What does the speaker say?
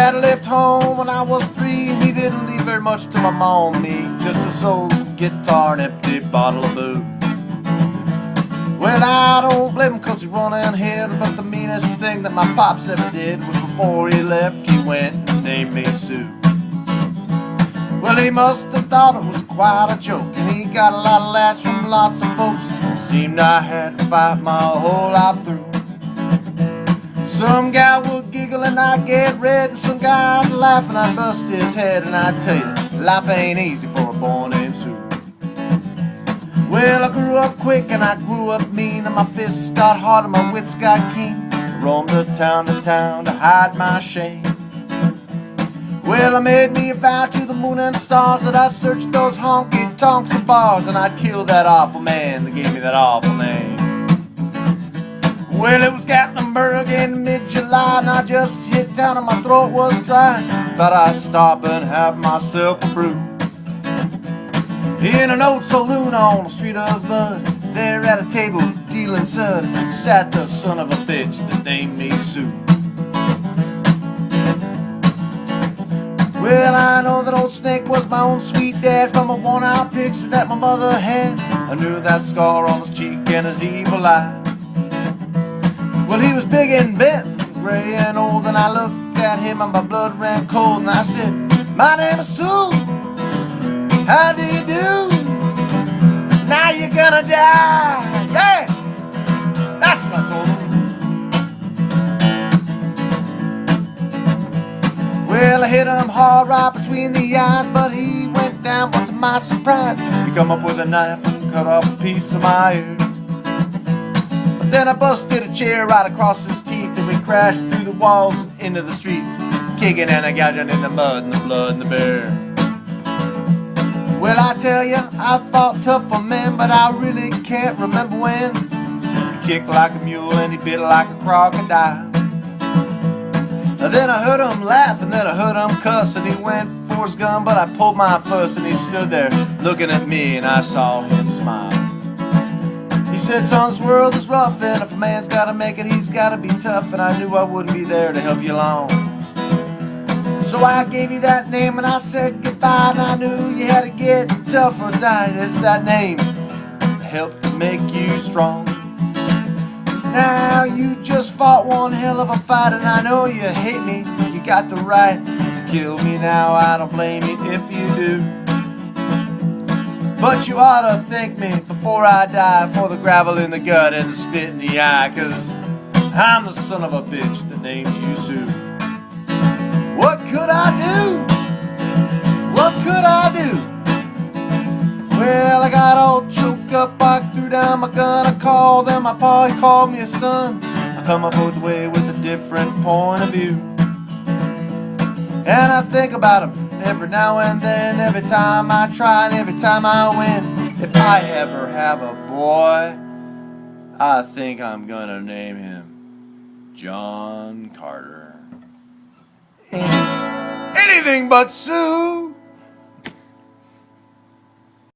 Dad left home when I was 3, and he didn't leave very much to my mom and me. Just a soul guitar and empty bottle of booze. Well, I don't blame him 'cause he run ahead, but the meanest thing that my pops ever did was before he left, he went and named me Sue. Well, he must have thought it was quite a joke, and he got a lot of laughs from lots of folks. It seemed I had to fight my whole life through. Some guy would giggle and I'd get red, and some guy would laugh and I'd bust his head. And I'd tell you, life ain't easy for a boy named Sue. Well, I grew up quick and I grew up mean, and my fists got hard and my wits got keen. I roamed town to hide my shame. Well, I made me a vow to the moon and stars that I'd search those honky-tonks and bars, and I'd kill that awful man that gave me that awful name. Well, it was Gatlinburg in mid-July, and I just hit town and my throat was dry. Thought I'd stop and have myself a brew in an old saloon on the street of mud. There at a table dealing sud sat the son of a bitch that named me Sue. Well, I know that old snake was my own sweet dad from a worn-out picture that my mother had. I knew that scar on his cheek and his evil eye. Well, he was big and bent, gray and old, and I looked at him and my blood ran cold. And I said, "My name is Sue, how do you do? Now you're gonna die." Yeah, that's what I told him. Well, I hit him hard right between the eyes, but he went down, but to my surprise, he come up with a knife and cut off a piece of my ear. But then I busted a chair right across his teeth, and we crashed through the walls and into the street, kicking and a gouging in the mud and the blood and the bear. Well, I tell you, I fought tough for men, but I really can't remember when. He kicked like a mule and he bit like a crocodile. Then I heard him laugh and then I heard him cuss, and he went for his gun, but I pulled my fuss, and he stood there looking at me and I saw him smile. He said, "Son, this world is rough, and if a man's gotta make it, he's gotta be tough." And I knew I wouldn't be there to help you along. So I gave you that name and I said goodbye, and I knew you had to get tough or die. It's that name that helped to make you strong. Now you just fought one hell of a fight, and I know you hate me. You got the right to kill me now, I don't blame you if you do. But you ought to thank me before I die for the gravel in the gut and the spit in the eye, 'cause I'm the son of a bitch that named you Sue. What could I do? What could I do? Well, I got all choked up, I threw down my gun, I called them, my pa, he called me a son. I come up both ways with a different point of view, and I think about him every now and then, every time I try and every time I win. If I ever have a boy, I think I'm gonna name him John Carter. Anything but Sue.